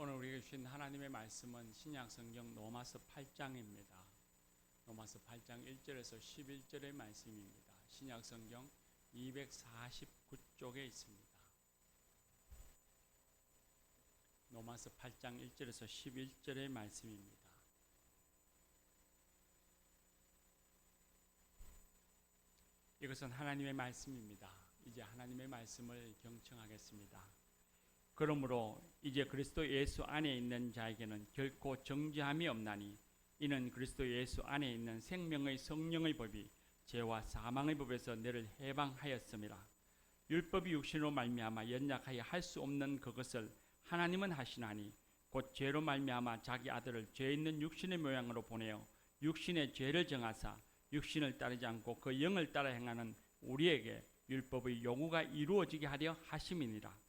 오늘 우리에게 주신 하나님의 말씀은 신약 성경 로마서 8장입니다. 로마서 8장 1절에서 11절의 말씀입니다. 신약 성경 249쪽에 있습니다. 로마서 8장 1절에서 11절의 말씀입니다. 이것은 하나님의 말씀입니다. 이제 하나님의 말씀을 경청하겠습니다. 그러므로 이제 그리스도 예수 안에 있는 자에게는 결코 정죄함이 없나니 이는 그리스도 예수 안에 있는 생명의 성령의 법이 죄와 사망의 법에서 너를 해방하였음이라. 율법이 육신으로 말미암아 연약하여 할 수 없는 그것을 하나님은 하시나니 곧 죄로 말미암아 자기 아들을 죄 있는 육신의 모양으로 보내어 육신의 죄를 정하사 육신을 따르지 않고 그 영을 따라 행하는 우리에게 율법의 요구가 이루어지게 하려 하심이니라.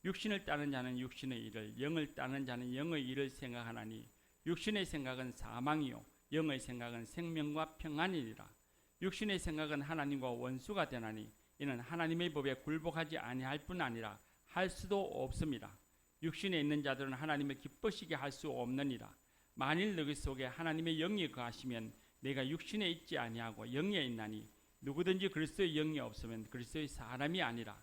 육신을 따르는 자는 육신의 일을, 영을 따르는 자는 영의 일을 생각하나니 육신의 생각은 사망이요 영의 생각은 생명과 평안이니라. 육신의 생각은 하나님과 원수가 되나니 이는 하나님의 법에 굴복하지 아니할 뿐 아니라 할 수도 없음이라. 육신에 있는 자들은 하나님을 기쁘시게 할 수 없느니라. 만일 너희 속에 하나님의 영이 거하시면 내가 육신에 있지 아니하고 영에 있나니 누구든지 그리스도의 영이 없으면 그리스도의 사람이 아니라.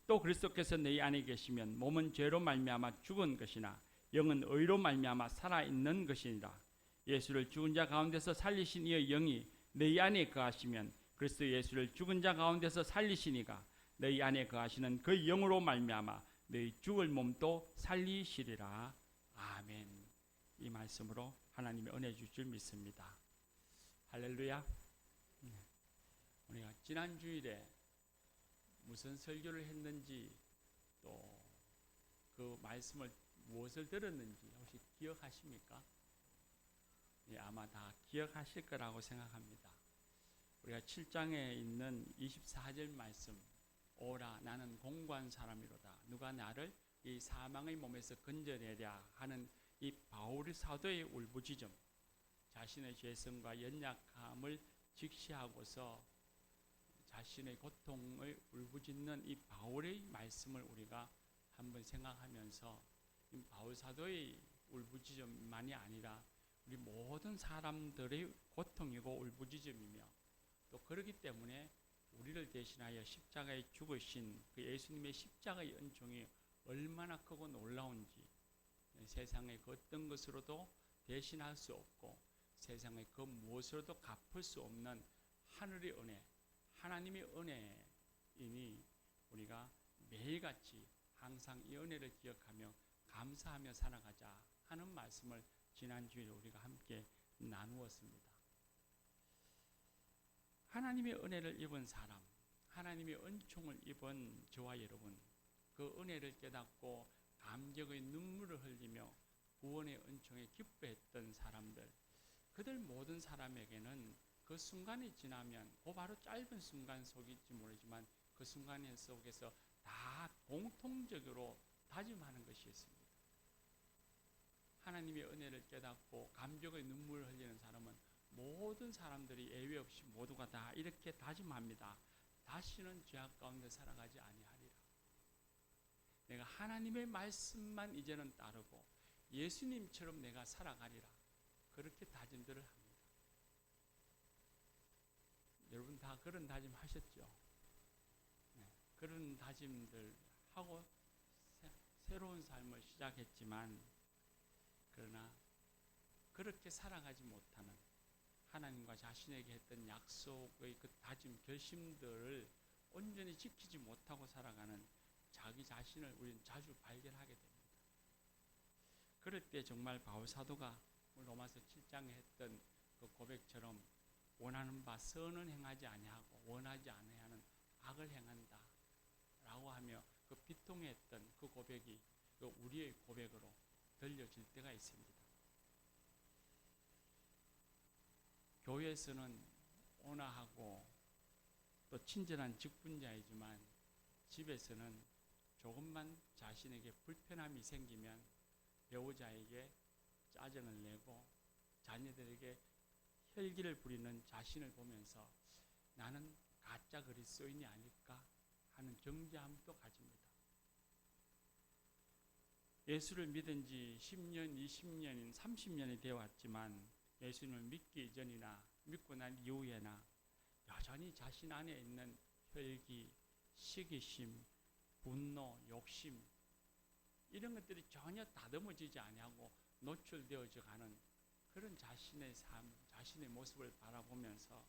또 그리스도께서 너희 안에 계시면 몸은 죄로 말미암아 죽은 것이나 영은 의로 말미암아 살아있는 것이니라. 예수를 죽은 자 가운데서 살리신 이의 영이 너희 안에 거하시면 그리스도 예수를 죽은 자 가운데서 살리시니가 너희 안에 거하시는 그 영으로 말미암아 너희 죽을 몸도 살리시리라. 아멘. 이 말씀으로 하나님의 은혜 주실 줄 믿습니다. 할렐루야. 우리가 지난 주일에 무슨 설교를 했는지 또 그 말씀을 무엇을 들었는지 혹시 기억하십니까? 예, 아마 다 기억하실 거라고 생각합니다. 우리가 7장에 있는 24절 말씀, 오라 나는 공고한 사람이로다 누가 나를 이 사망의 몸에서 건져내랴 하는 이 바울 사도의 울부짖음, 자신의 죄성과 연약함을 직시하고서 자신의 고통을 울부짖는 이 바울의 말씀을 우리가 한번 생각하면서 이 바울 사도의 울부짖음만이 아니라 우리 모든 사람들의 고통이고 울부짖음이며 또 그렇기 때문에 우리를 대신하여 십자가에 죽으신 그 예수님의 십자가의 은총이 얼마나 크고 놀라운지 세상의 그 어떤 것으로도 대신할 수 없고 세상의 그 무엇으로도 갚을 수 없는 하늘의 은혜, 하나님의 은혜이니 우리가 매일같이 항상 이 은혜를 기억하며 감사하며 살아가자 하는 말씀을 지난주에 우리가 함께 나누었습니다. 하나님의 은혜를 입은 사람, 하나님의 은총을 입은 저와 여러분, 그 은혜를 깨닫고 감격의 눈물을 흘리며 구원의 은총에 기뻐했던 사람들, 그들 모든 사람에게는 그 순간이 지나면 그 바로 짧은 순간 속일지 모르지만 그 순간 속에서 다 공통적으로 다짐하는 것이 있습니다. 하나님의 은혜를 깨닫고 감격의 눈물을 흘리는 사람은 모든 사람들이 예외 없이 모두가 다 이렇게 다짐합니다. 다시는 죄악 가운데 살아가지 아니하리라. 내가 하나님의 말씀만 이제는 따르고 예수님처럼 내가 살아가리라. 그렇게 다짐들을 합니다. 여러분 다 그런 다짐 하셨죠? 네, 그런 다짐들 하고 새로운 삶을 시작했지만 그러나 그렇게 살아가지 못하는 하나님과 자신에게 했던 약속의 그 다짐, 결심들을 온전히 지키지 못하고 살아가는 자기 자신을 우리는 자주 발견하게 됩니다. 그럴 때 정말 바울 사도가 로마서 7장에 했던 그 고백처럼 원하는 바 선은 행하지 아니하고 원하지 아니하는 악을 행한다 라고 하며 그 비통했던 그 고백이 그 우리의 고백으로 들려질 때가 있습니다. 교회에서는 온화하고 또 친절한 직분자이지만 집에서는 조금만 자신에게 불편함이 생기면 배우자에게 짜증을 내고 자녀들에게 혈기를 부리는 자신을 보면서 나는 가짜 그리스도인이 아닐까 하는 경계함도 가집니다. 예수를 믿은 지 10년, 20년, 30년이 되어 왔지만 예수님을 믿기 전이나 믿고 난 이후에나 여전히 자신 안에 있는 혈기, 시기심, 분노, 욕심 이런 것들이 전혀 다듬어지지 아니하고 노출되어져 가는 그런 자신의 삶, 자신의 모습을 바라보면서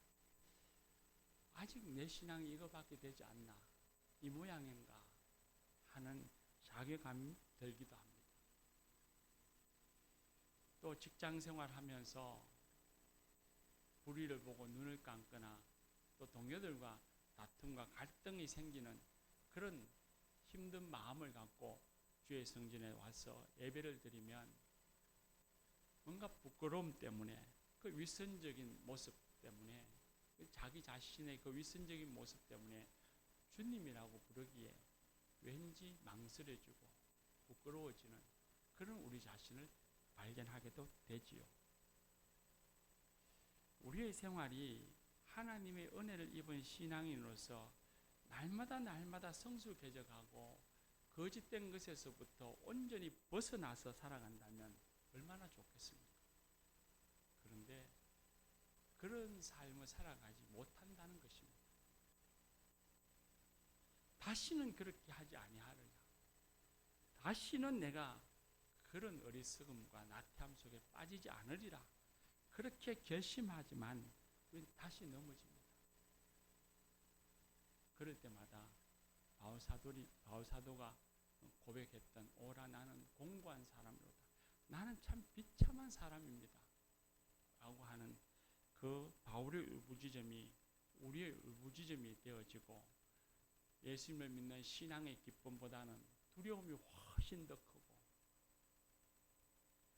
아직 내 신앙이 이거밖에 되지 않나, 이 모양인가 하는 자괴감이 들기도 합니다. 또 직장 생활하면서 불의를 보고 눈을 감거나 또 동료들과 다툼과 갈등이 생기는 그런 힘든 마음을 갖고 주의 성전에 와서 예배를 드리면 뭔가 부끄러움 때문에 그 위선적인 모습 때문에 자기 자신의 그 위선적인 모습 때문에 주님이라고 부르기에 왠지 망설여지고 부끄러워지는 그런 우리 자신을 발견하게도 되지요. 우리의 생활이 하나님의 은혜를 입은 신앙인으로서 날마다 성숙해져 가고 거짓된 것에서부터 온전히 벗어나서 살아간다면 얼마나 좋겠습니까? 그런데 그런 삶을 살아가지 못한다는 것입니다. 다시는 그렇게 하지 아니하리라. 다시는 내가 그런 어리석음과 나태함 속에 빠지지 않으리라. 그렇게 결심하지만 다시 넘어집니다. 그럴 때마다 바울사도가 고백했던 오라 나는 공고한 사람이로다. 나는 참 비참한 사람입니다. 라고 하는 그 바울의 의부지점이 우리의 의부지점이 되어지고 예수님을 믿는 신앙의 기쁨보다는 두려움이 훨씬 더 크고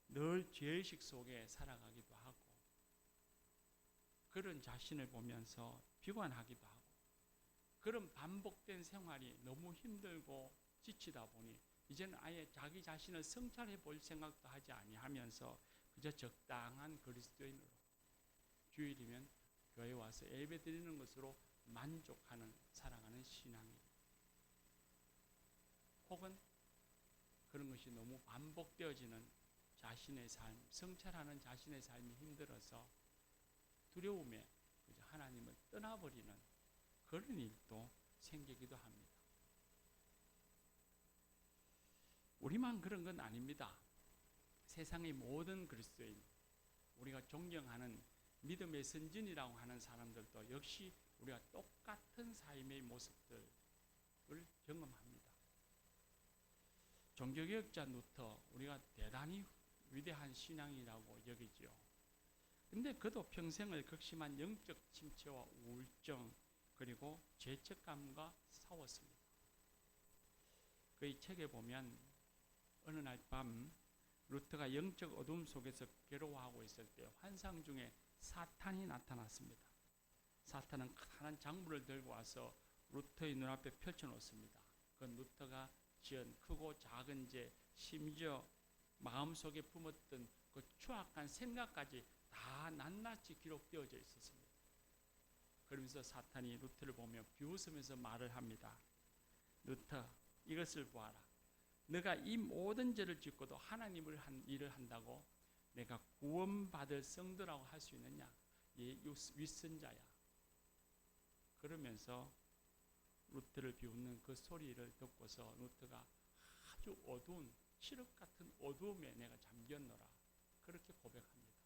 늘 죄의식 속에 살아가기도 하고 그런 자신을 보면서 비관하기도 하고 그런 반복된 생활이 너무 힘들고 지치다 보니 이제는 아예 자기 자신을 성찰해 볼 생각도 하지 아니하면서 그저 적당한 그리스도인으로 주일이면 교회 와서 예배 드리는 것으로 만족하는 살아가는 신앙이 혹은 그런 것이 너무 반복되어지는 자신의 삶, 성찰하는 자신의 삶이 힘들어서 두려움에 그저 하나님을 떠나버리는 그런 일도 생기기도 합니다. 우리만 그런 건 아닙니다. 세상의 모든 그리스도인, 우리가 존경하는 믿음의 선진이라고 하는 사람들도 역시 우리가 똑같은 삶의 모습들을 경험합니다. 종교개혁자 루터, 우리가 대단히 위대한 신앙이라고 여기지요. 근데 그도 평생을 극심한 영적 침체와 우울증 그리고 죄책감과 싸웠습니다. 그의 책에 보면 어느 날 밤 루터가 영적 어둠 속에서 괴로워하고 있을 때 환상 중에 사탄이 나타났습니다. 사탄은 커다란 장부를 들고 와서 루터의 눈앞에 펼쳐놓습니다. 그 루터가 지은 크고 작은 죄, 심지어 마음속에 품었던 그 추악한 생각까지 다 낱낱이 기록되어져 있었습니다. 그러면서 사탄이 루터를 보며 비웃으면서 말을 합니다. 루터, 이것을 보아라. 너가 이 모든 죄를 짓고도 하나님을 일을 한다고 내가 구원받을 성도라고 할 수 있느냐? 이 윗선자야. 그러면서 루터를 비웃는 그 소리를 듣고서 루터가 아주 어두운 칠흑 같은 어두움에 내가 잠겼노라. 그렇게 고백합니다.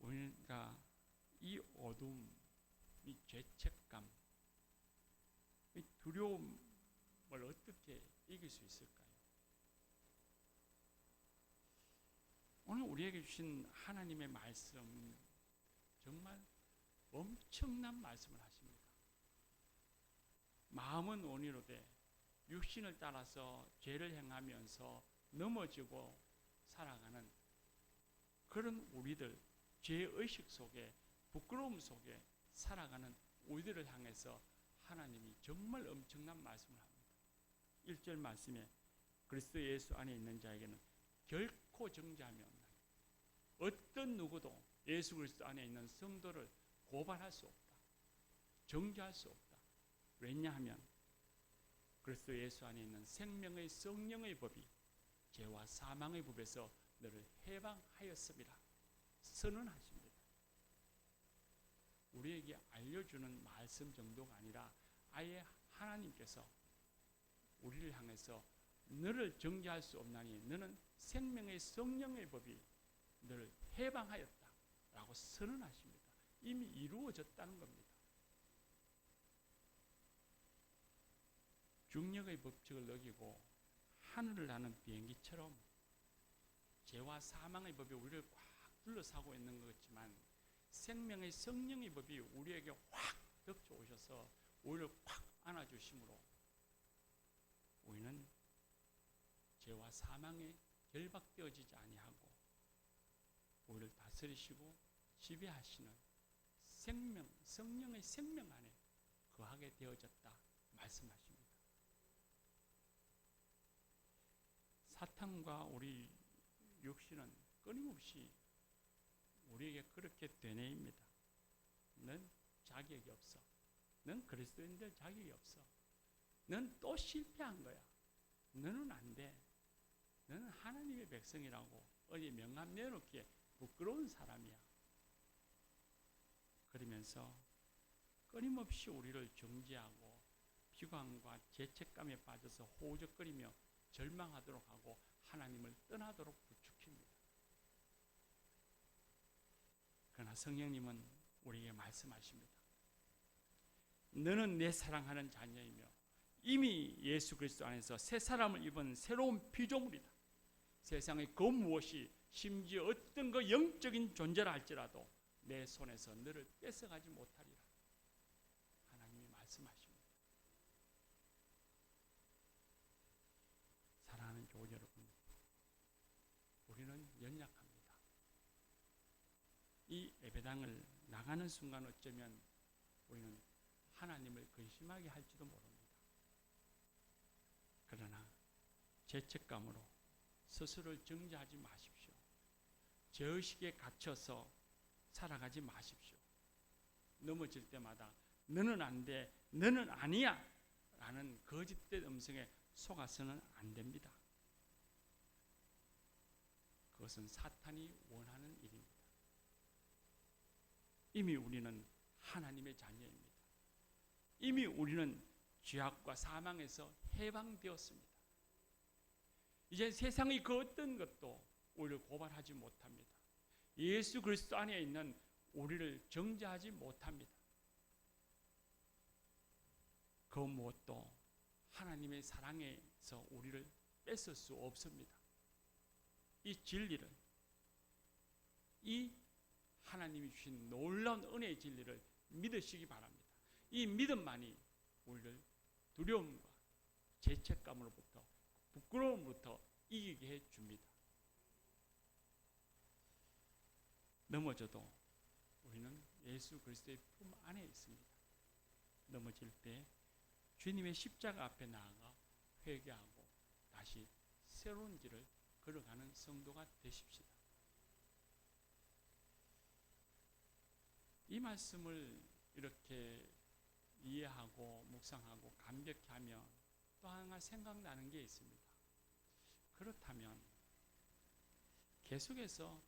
우리가 이 어두움, 이 죄책감, 이 두려움을 어떻게 이길 수 있을까요? 오늘 우리에게 주신 하나님의 말씀 정말 엄청난 말씀을 하십니다. 마음은 원이로되 육신을 따라서 죄를 행하면서 넘어지고 살아가는 그런 우리들, 죄의식 속에 부끄러움 속에 살아가는 우리들을 향해서 하나님이 정말 엄청난 말씀을 합니다. 1절 말씀에 그리스도 예수 안에 있는 자에게는 결코 정죄함이 없나니 어떤 누구도 예수 그리스도 안에 있는 성도를 고발할 수 없다. 정죄할 수 없다. 왜냐하면 그리스도 예수 안에 있는 생명의 성령의 법이 죄와 사망의 법에서 너를 해방하였습니다. 선언하십니다. 우리에게 알려주는 말씀 정도가 아니라 아예 하나님께서 우리를 향해서 너를 정죄할 수 없나니 너는 생명의 성령의 법이 너를 해방하였다 라고 선언하십니다. 이미 이루어졌다는 겁니다. 중력의 법칙을 어기고 하늘을 나는 비행기처럼 죄와 사망의 법이 우리를 꽉 둘러싸고 있는 것 같지만 생명의 성령의 법이 우리에게 확 덮쳐오셔서 우리를 꽉 안아주심으로 우리는 죄와 사망에 결박되어지지 아니하고 우리를 다스리시고 지배하시는 생명, 성령의 생명 안에 거하게 되어졌다 말씀하십니다. 사탄과 우리 육신은 끊임없이 우리에게 그렇게 되뇌입니다. 넌 자격이 없어. 넌 그리스도인들 자격이 없어. 넌 또 실패한 거야. 너는 안 돼. 너는 하나님의 백성이라고 어디 명함 내놓기에 부끄러운 사람이야. 그러면서 끊임없이 우리를 정죄하고 비관과 죄책감에 빠져서 호우적거리며 절망하도록 하고 하나님을 떠나도록 부추깁니다. 그러나 성령님은 우리에게 말씀하십니다. 너는 내 사랑하는 자녀이며 이미 예수 그리스도 안에서 새 사람을 입은 새로운 피조물이다. 세상의 그 무엇이 심지어 어떤 그 영적인 존재라 할지라도 내 손에서 너를 뺏어가지 못하리라. 하나님이 말씀하십니다. 사랑하는 교우 여러분, 우리는 연약합니다. 이 예배당을 나가는 순간 어쩌면 우리는 하나님을 근심하게 할지도 모릅니다. 그러나 죄책감으로 스스로를 정죄하지 마십시오. 죄의식에 갇혀서 살아가지 마십시오. 넘어질 때마다 너는 안 돼, 너는 아니야 라는 거짓된 음성에 속아서는 안 됩니다. 그것은 사탄이 원하는 일입니다. 이미 우리는 하나님의 자녀입니다. 이미 우리는 죄악과 사망에서 해방되었습니다. 이제 세상의 그 어떤 것도 우리를 고발하지 못합니다. 예수 그리스도 안에 있는 우리를 정죄하지 못합니다. 그 무엇도 하나님의 사랑에서 우리를 뺏을 수 없습니다. 이 진리를, 이 하나님이 주신 놀라운 은혜의 진리를 믿으시기 바랍니다. 이 믿음만이 우리를 두려움과 죄책감으로부터 부끄러움으로부터 이기게 해줍니다. 넘어져도 우리는 예수 그리스도의 품 안에 있습니다. 넘어질 때 주님의 십자가 앞에 나아가 회개하고 다시 새로운 길을 걸어가는 성도가 되십시다. 이 말씀을 이렇게 이해하고 묵상하고 감격히 하면 또 하나 생각나는 게 있습니다. 그렇다면 계속해서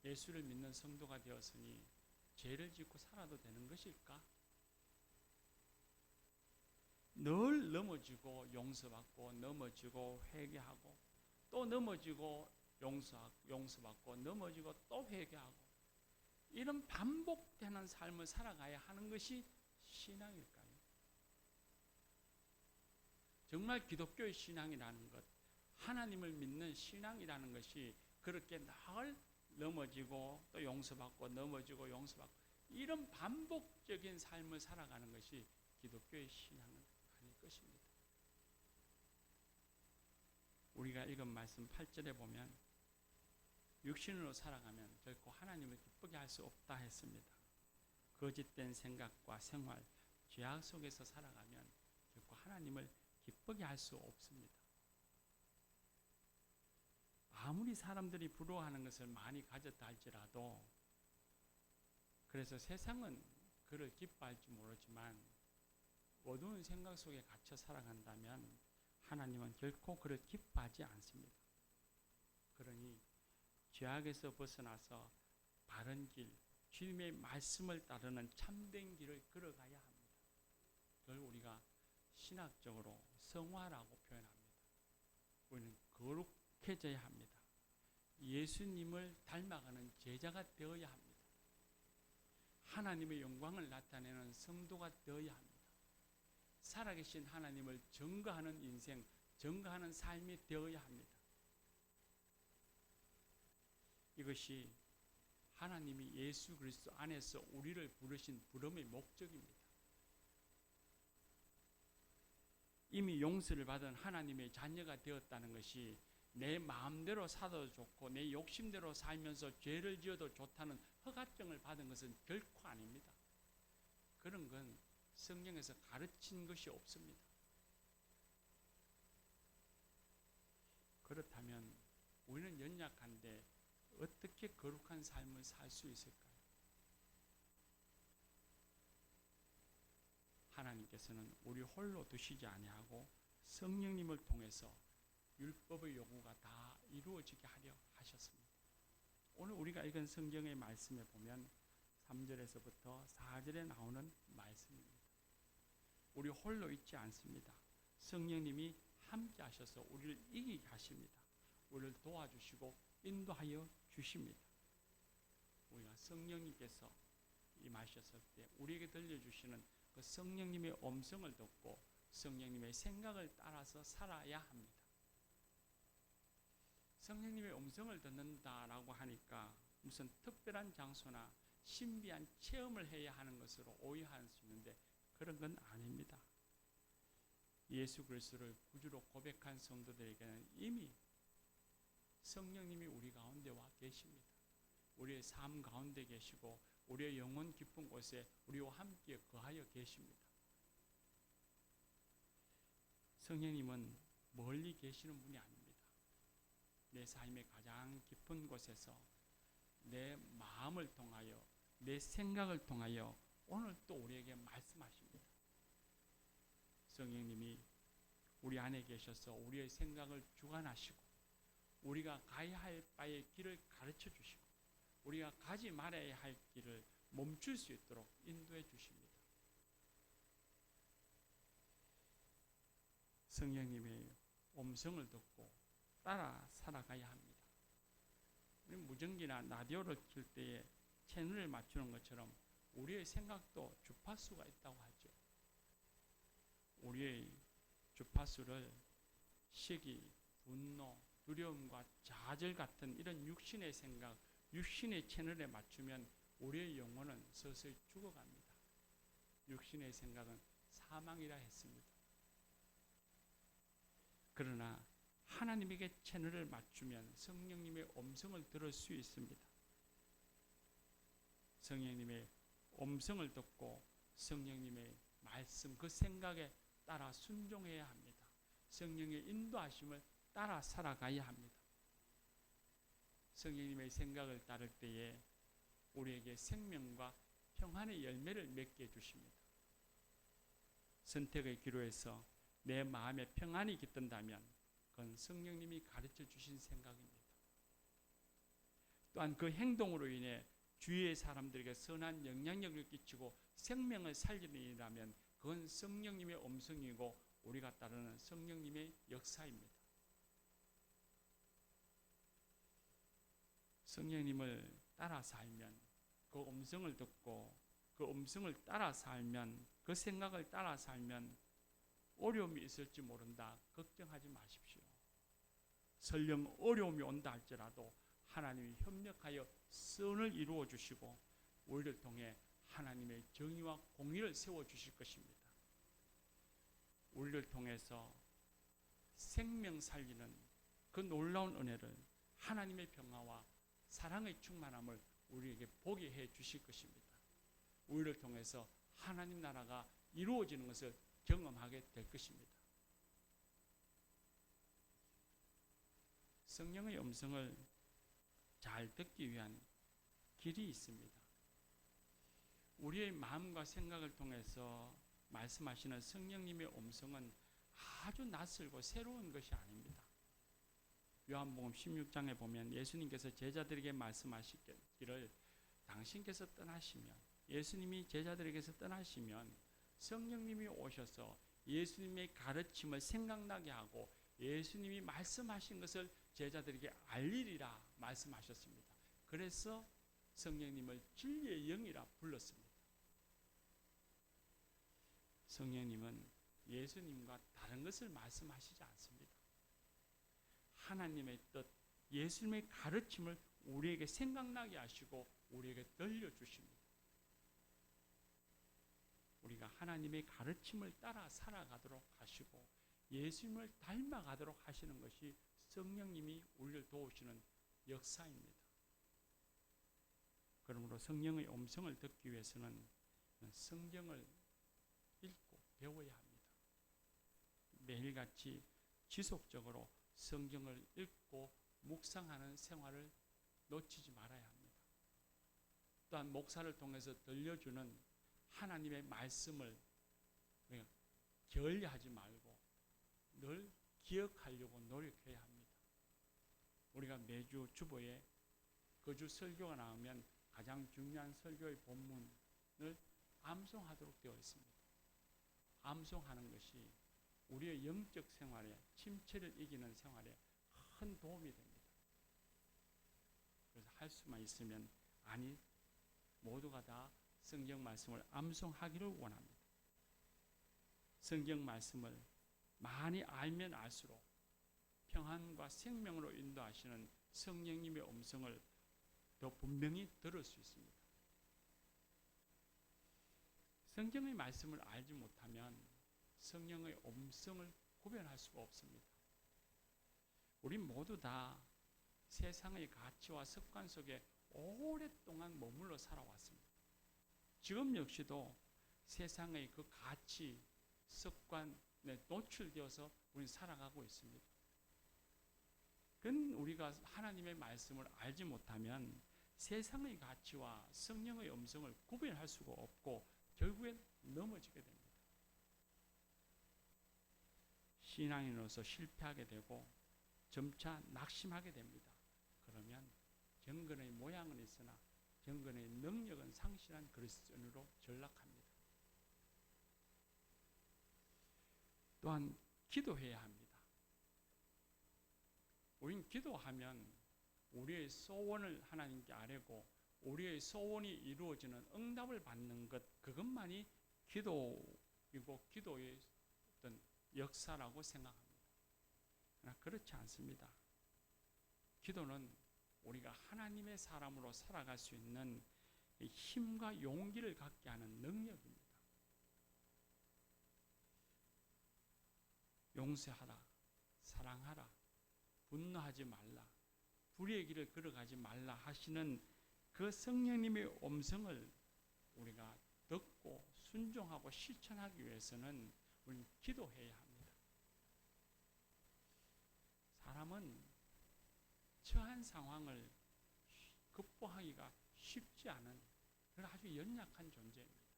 예수를 믿는 성도가 되었으니 죄를 짓고 살아도 되는 것일까? 늘 넘어지고 용서받고 넘어지고 회개하고 또 넘어지고 용서받고 넘어지고 또 회개하고 이런 반복되는 삶을 살아가야 하는 것이 신앙일까요? 정말 기독교의 신앙이라는 것, 하나님을 믿는 신앙이라는 것이 그렇게 늘 넘어지고 또 용서받고 넘어지고 용서받고 이런 반복적인 삶을 살아가는 것이 기독교의 신앙은 아닐 것입니다. 우리가 읽은 말씀 8절에 보면 육신으로 살아가면 결코 하나님을 기쁘게 할 수 없다 했습니다. 거짓된 생각과 생활, 죄악 속에서 살아가면 결코 하나님을 기쁘게 할 수 없습니다. 아무리 사람들이 부러워하는 것을 많이 가졌다 할지라도 그래서 세상은 그를 기뻐할지 모르지만 어두운 생각 속에 갇혀 살아간다면 하나님은 결코 그를 기뻐하지 않습니다. 그러니 죄악에서 벗어나서 바른 길, 주님의 말씀을 따르는 참된 길을 걸어가야 합니다. 그걸 우리가 신학적으로 성화라고 표현합니다. 우리는 거룩해져야 합니다. 예수님을 닮아가는 제자가 되어야 합니다. 하나님의 영광을 나타내는 성도가 되어야 합니다. 살아계신 하나님을 증거하는 인생, 증거하는 삶이 되어야 합니다. 이것이 하나님이 예수 그리스도 안에서 우리를 부르신 부름의 목적입니다. 이미 용서를 받은 하나님의 자녀가 되었다는 것이 내 마음대로 살아도 좋고 내 욕심대로 살면서 죄를 지어도 좋다는 허가증을 받은 것은 결코 아닙니다. 그런 건 성경에서 가르친 것이 없습니다. 그렇다면 우리는 연약한데 어떻게 거룩한 삶을 살 수 있을까요? 하나님께서는 우리 홀로 두시지 아니하고 성령님을 통해서 율법의 요구가 다 이루어지게 하려 하셨습니다. 오늘 우리가 읽은 성경의 말씀에 보면 3절에서부터 4절에 나오는 말씀입니다. 우리 홀로 있지 않습니다. 성령님이 함께 하셔서 우리를 이기게 하십니다. 우리를 도와주시고 인도하여 주십니다. 우리가 성령님께서 임하셨을 때 우리에게 들려주시는 그 성령님의 음성을 듣고 성령님의 생각을 따라서 살아야 합니다. 성령님의 음성을 듣는다라고 하니까 무슨 특별한 장소나 신비한 체험을 해야 하는 것으로 오해할 수 있는데 그런 건 아닙니다. 예수 그리스도를 구주로 고백한 성도들에게는 이미 성령님이 우리 가운데 와 계십니다. 우리의 삶 가운데 계시고 우리의 영혼 깊은 곳에 우리와 함께 거하여 계십니다. 성령님은 멀리 계시는 분이 아닙니다. 내 삶의 가장 깊은 곳에서 내 마음을 통하여 내 생각을 통하여 오늘 또 우리에게 말씀하십니다. 성령님이 우리 안에 계셔서 우리의 생각을 주관하시고 우리가 가야 할 바의 길을 가르쳐 주시고 우리가 가지 말아야 할 길을 멈출 수 있도록 인도해 주십니다. 성령님의 음성을 듣고 따라 살아가야 합니다. 우리 무전기나 라디오를 킬 때에 채널을 맞추는 것처럼 우리의 생각도 주파수가 있다고 하죠. 우리의 주파수를 시기, 분노, 두려움과 좌절 같은 이런 육신의 생각, 육신의 채널에 맞추면 우리의 영혼은 서서히 죽어갑니다. 육신의 생각은 사망이라 했습니다. 그러나 하나님에게 채널을 맞추면 성령님의 음성을 들을 수 있습니다. 성령님의 음성을 듣고 성령님의 말씀, 그 생각에 따라 순종해야 합니다. 성령의 인도하심을 따라 살아가야 합니다. 성령님의 생각을 따를 때에 우리에게 생명과 평안의 열매를 맺게 해주십니다. 선택의 기로에서 내 마음에 평안이 깃든다면 그건 성령님이 가르쳐 주신 생각입니다. 또한 그 행동으로 인해 주위의 사람들에게 선한 영향력을 끼치고 생명을 살리는 일이라면 그건 성령님의 음성이고 우리가 따르는 성령님의 역사입니다. 성령님을 따라 살면 그 음성을 듣고 그 음성을 따라 살면 그 생각을 따라 살면 어려움이 있을지 모른다. 걱정하지 마십시오. 설령 어려움이 온다 할지라도 하나님이 협력하여 선을 이루어 주시고 우리를 통해 하나님의 정의와 공의를 세워 주실 것입니다. 우리를 통해서 생명 살리는 그 놀라운 은혜를 하나님의 평화와 사랑의 충만함을 우리에게 보게 해 주실 것입니다. 우리를 통해서 하나님 나라가 이루어지는 것을 경험하게 될 것입니다. 성령의 음성을 잘 듣기 위한 길이 있습니다. 우리의 마음과 생각을 통해서 말씀하시는 성령님의 음성은 아주 낯설고 새로운 것이 아닙니다. 요한복음 16장에 보면 예수님께서 제자들에게 말씀하시기를 당신께서 떠나시면, 예수님이 제자들에게서 떠나시면 성령님이 오셔서 예수님의 가르침을 생각나게 하고 예수님이 말씀하신 것을 제자들에게 알리리라 말씀하셨습니다. 그래서 성령님을 진리의 영이라 불렀습니다. 성령님은 예수님과 다른 것을 말씀하시지 않습니다. 하나님의 뜻, 예수님의 가르침을 우리에게 생각나게 하시고 우리에게 들려주십니다. 우리가 하나님의 가르침을 따라 살아가도록 하시고 예수님을 닮아가도록 하시는 것이 성령님이 우리를 도우시는 역사입니다. 그러므로 성령의 음성을 듣기 위해서는 성경을 읽고 배워야 합니다. 매일같이 지속적으로 성경을 읽고 묵상하는 생활을 놓치지 말아야 합니다. 또한 목사를 통해서 들려주는 하나님의 말씀을 게을리하지 말고 늘 기억하려고 노력해야 합니다. 우리가 매주 주보에 그 주 설교가 나오면 가장 중요한 설교의 본문을 암송하도록 되어 있습니다. 암송하는 것이 우리의 영적 생활에, 침체를 이기는 생활에 큰 도움이 됩니다. 그래서 할 수만 있으면 모두가 다 성경 말씀을 암송하기를 원합니다. 성경 말씀을 많이 알면 알수록 평안과 생명으로 인도하시는 성령님의 음성을 더 분명히 들을 수 있습니다. 성경의 말씀을 알지 못하면 성령의 음성을 구별할 수가 없습니다. 우리 모두 다 세상의 가치와 습관 속에 오랫동안 머물러 살아왔습니다. 지금 역시도 세상의 그 가치, 습관에 노출되어서 우리는 살아가고 있습니다. 그건 우리가 하나님의 말씀을 알지 못하면 세상의 가치와 성령의 음성을 구별할 수가 없고 결국엔 넘어지게 됩니다. 신앙인으로서 실패하게 되고 점차 낙심하게 됩니다. 그러면 경건의 모양은 있으나 경건의 능력은 상실한 그리스도인으로 전락합니다. 또한 기도해야 합니다. 우린 기도하면 우리의 소원을 하나님께 아뢰고 우리의 소원이 이루어지는 응답을 받는 것, 그것만이 기도이고 기도의 어떤 역사라고 생각합니다. 그러나 그렇지 않습니다. 기도는 우리가 하나님의 사람으로 살아갈 수 있는 힘과 용기를 갖게 하는 능력입니다. 용서하라, 사랑하라, 분노하지 말라, 불의의 길을 걸어가지 말라 하시는 그 성령님의 음성을 우리가 듣고 순종하고 실천하기 위해서는 우리는 기도해야 합니다. 사람은 처한 상황을 극복하기가 쉽지 않은 그런 아주 연약한 존재입니다.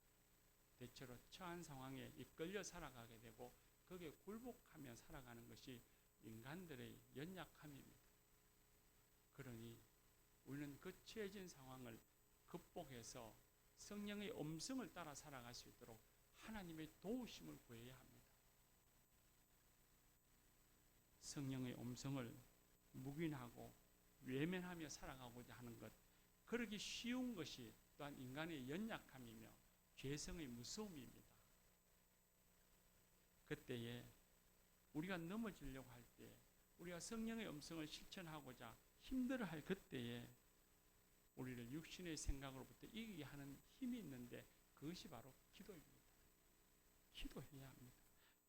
대체로 처한 상황에 이끌려 살아가게 되고 거기에 굴복하며 살아가는 것이 인간들의 연약함입니다. 그러니 우리는 그 처해진 상황을 극복해서 성령의 음성을 따라 살아갈 수 있도록 하나님의 도우심을 구해야 합니다. 성령의 음성을 묵인하고 외면하며 살아가고자 하는 것, 그러기 쉬운 것이 또한 인간의 연약함이며 죄성의 무서움입니다. 그때에 우리가 넘어지려고 할 때, 우리가 성령의 음성을 실천하고자 힘들어할 그때에 우리를 육신의 생각으로부터 이기게 하는 힘이 있는데 그것이 바로 기도입니다. 기도해야 합니다.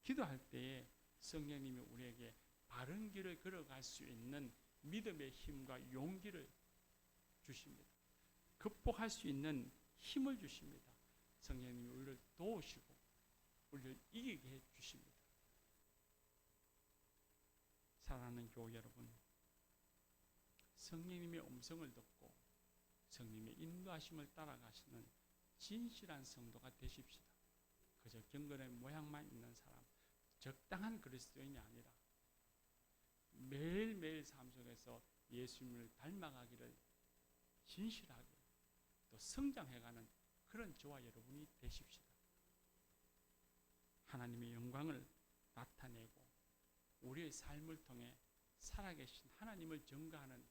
기도할 때에 성령님이 우리에게 바른 길을 걸어갈 수 있는 믿음의 힘과 용기를 주십니다. 극복할 수 있는 힘을 주십니다. 성령님이 우리를 도우시고 우리를 이기게 해 주십니다. 사랑하는 교회 여러분, 성령님의 음성을 듣고 성령님의 인도하심을 따라가시는 진실한 성도가 되십시다. 그저 경건의 모양만 있는 사람, 적당한 그리스도인이 아니라 매일매일 삶 속에서 예수님을 닮아가기를 진실하게 또 성장해가는 그런 저와 여러분이 되십시다. 하나님의 영광을 나타내고 우리의 삶을 통해 살아계신 하나님을 증거하는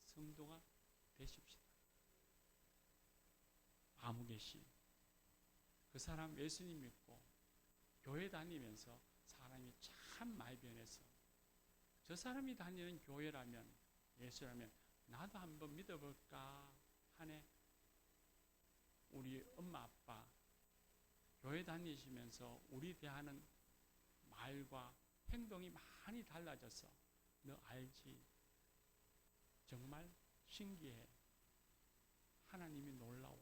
성도가 되십시다. 아무개시 그 사람 예수님 믿고 교회 다니면서 사람이 참 많이 변해서 저 사람이 다니는 교회라면 예수라면 나도 한번 믿어볼까 하네. 우리 엄마 아빠 교회 다니시면서 우리 대하는 말과 행동이 많이 달라져서 너 알지? 정말 신기해. 하나님이 놀라워.